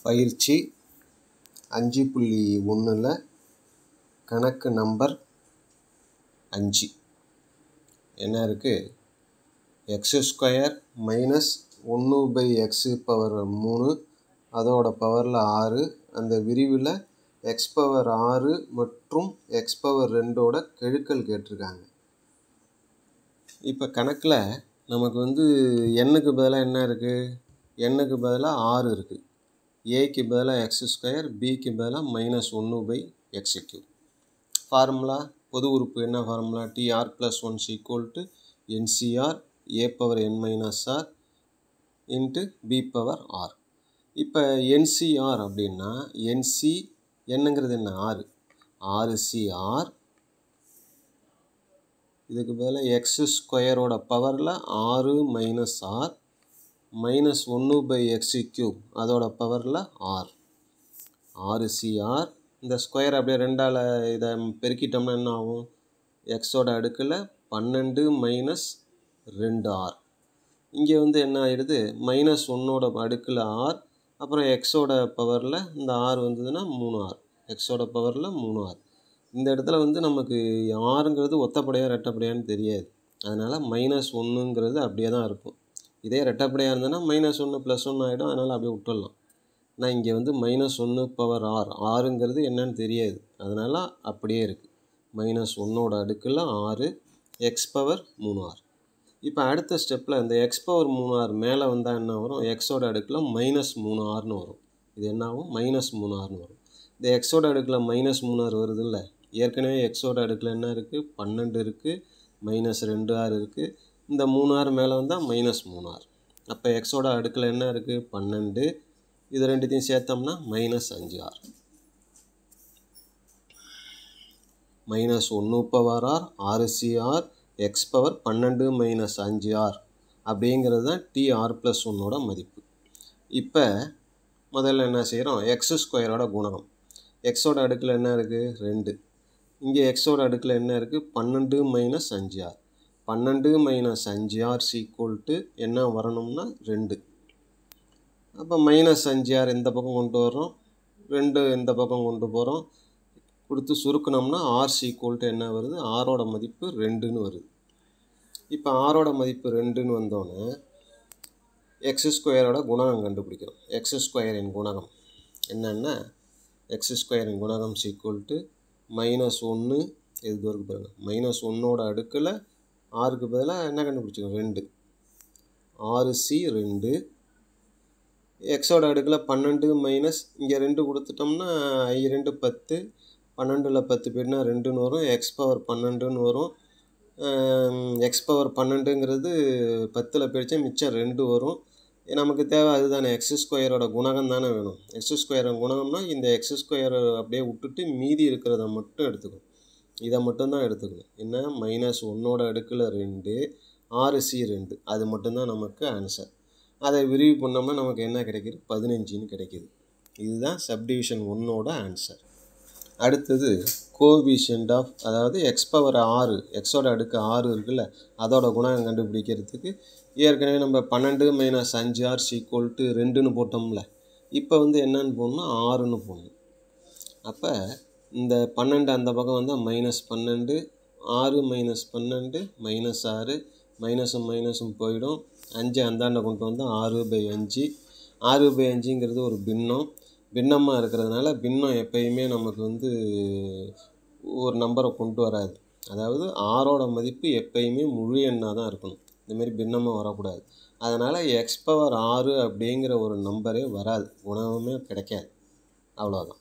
பயிற்சி 5.1ல் கணக்கு நம்பர் 5 என்ன இருக்குது? x² மைனஸ் 1/x⁻³ அதோட பவரில் 6, அந்த விரிவில் x⁻6 மற்றும் x⁻2ஓட கெழுக்கள் கேட்டிருக்காங்க. இப்போ கணக்கில் நமக்கு n-க்கு பதிலாக என்ன இருக்குது? n-க்கு பதிலாக 6 இருக்குது. a-க்கு பதிலாக x², b-க்கு பதிலாக -1/x³. ஃபார்முலா பொது உறுப்பு என்ன formula? tr+1 NCR a⁻n−r × b⁻r. இப்போ NCR அப்படின்னா என்னங்கிறது என்ன? 6. 6CR இதுக்கு பதிலாக x²ஓட பவரில் 6 - r -1/x³ அதோட பவரில் 6. 6CR இந்த ஸ்கொயர் அப்படியே 2ஆல் இதை பெருக்கிட்டோம்னா என்ன ஆகும்? எக்ஸோட அடுக்கில் 12 - 2r. இங்கே என்ன ஆகிடுது? -1ஓட அடுக்கில் r, அப்புறம் எக்ஸோட பவரில் இந்த r வந்ததுன்னா 3r. எக்ஸோட பவரில் 3r. இந்த இடத்துல நமக்கு ஆறுங்கிறது ஒத்தப்படையாக ரெட்டப்படையான்னு தெரியாது. அதனால் -1ங்கிறது அப்படியே தான் இருக்கும். இதே ரெட்டப்படையாக இருந்ததுன்னா -1 + 1 ஆகிடும். அதனால் அப்படியே விட்டுடலாம். ஆனால் இங்கே -1/r, ஆறுங்கிறது என்னன்னு தெரியாது. அதனால் அப்படியே இருக்குது. -1ஓட அடுக்கில் 6, x⁻3r. இப்போ அடுத்த ஸ்டெப்பில் இந்த x⁻3r மேலே வந்தால் என்ன வரும்? எக்ஸோட அடுக்கில் -3rன்னு வரும். இது என்ன ஆகும்? -3rன்னு வரும். இந்த எக்ஸோட அடுக்கில் -3r வருது இல்லை? ஏற்கனவே எக்ஸோட அடுக்கில் என்ன இருக்குது? 12 இருக்குது, -2r இருக்குது. இந்த 3r மேலே வந்தால் -3r. அப்போ எக்ஸோட அடுக்கில் என்ன இருக்குது? 12. இது ரெண்டுத்தையும் சேர்த்தோம்னா -5r. -1/r 6CR x⁻12 - 5r அப்படிங்கிறது தான் tr+1ஓட மதிப்பு. இப்போ முதல்ல என்ன செய்கிறோம்? x² குணகம். எக்ஸோட அடுக்கில் என்ன இருக்குது? 2. இங்கே எக்ஸோட அடுக்கில் என்ன இருக்குது? 12 - 5r. 12 - 5r = என்ன வரணும்னா 2. அப்போ -5r இந்த பக்கம் கொண்டு வரோம், 2 இந்த பக்கம் கொண்டு போகிறோம், கொடுத்து சுருக்கணும்னா r = என்ன வருது? ஆரோட மதிப்பு 2ன்னு வருது. இப்போ ஆரோட மதிப்பு 2ன்னு வந்தோடனே x² குணகம் கண்டுபிடிக்கிறோம். x²-இன் குணகம் என்னென்னா x²-இன் குணகம் = -1 இது தூரம் பாருங்கள். -1ஓட அடுக்கில் ஆறுக்கு பதிலாக என்ன கண்டுபிடிச்சிக்கோம்? 2. 6C2 எக்ஸோட அடுக்கில் 12 இங்கே 2 கொடுத்துட்டோம்னா i2 10, 12ல் 10 போய்ட்டுனா 2ன்னு வரும். x⁻12ன்னு வரும். x⁻12ங்கிறது 10ல் போயிடுச்சா மிச்சம் 2 வரும். நமக்கு தேவை அதுதானே, x² குணகம் தானே வேணும். x² குணகம்னா இந்த x² அப்படியே விட்டுட்டு மீதி இருக்கிறத மட்டும் எடுத்துக்கணும். இதை மட்டும்தான் எடுத்துக்கணும். என்ன? -1ஓட அடுக்கில் 2, 6C2 அது மட்டும்தான் நமக்கு ஆன்சர். அதை விரிவு பண்ணோம்னா நமக்கு என்ன கிடைக்கிது? 15ன்னு கிடைக்கிது. இதுதான் சப்டிவிஷன் 1ஓட ஆன்சர். அடுத்தது கோஎஃபிஷியன்ட் ஆஃப், அதாவது x⁻6 எக்ஸோட அடுக்கு 6 இருக்குல்ல, அதோட குணகம் கண்டுபிடிக்கிறதுக்கு ஏற்கனவே நம்ம 12 - 5r = 2ன்னு போட்டோம்ல. இப்போ என்னன்னு போடணும்னா 6ன்னு போடணும். அப்போ இந்த 12 அந்த பக்கம் வந்தால் -12, 6 - 12 -6, மைனஸும் மைனஸும் போயிடும். 5 அந்தாண்ட கொண்டு வந்தால் 6/5. 6/5ங்கிறது ஒரு பின்னமாக இருக்கிறதுனால பின்னம் எப்பயுமே நமக்கு ஒரு நம்பரை கொண்டு வராது. அதாவது ஆரோட மதிப்பு எப்பயுமே முழு எண்ணாக தான் இருக்கணும். இந்தமாரி பின்னமாக வரக்கூடாது. அதனால் x⁻6 அப்படிங்கிற ஒரு நம்பரே வராது, குணகமே கிடைக்காது. அவ்வளோதான்.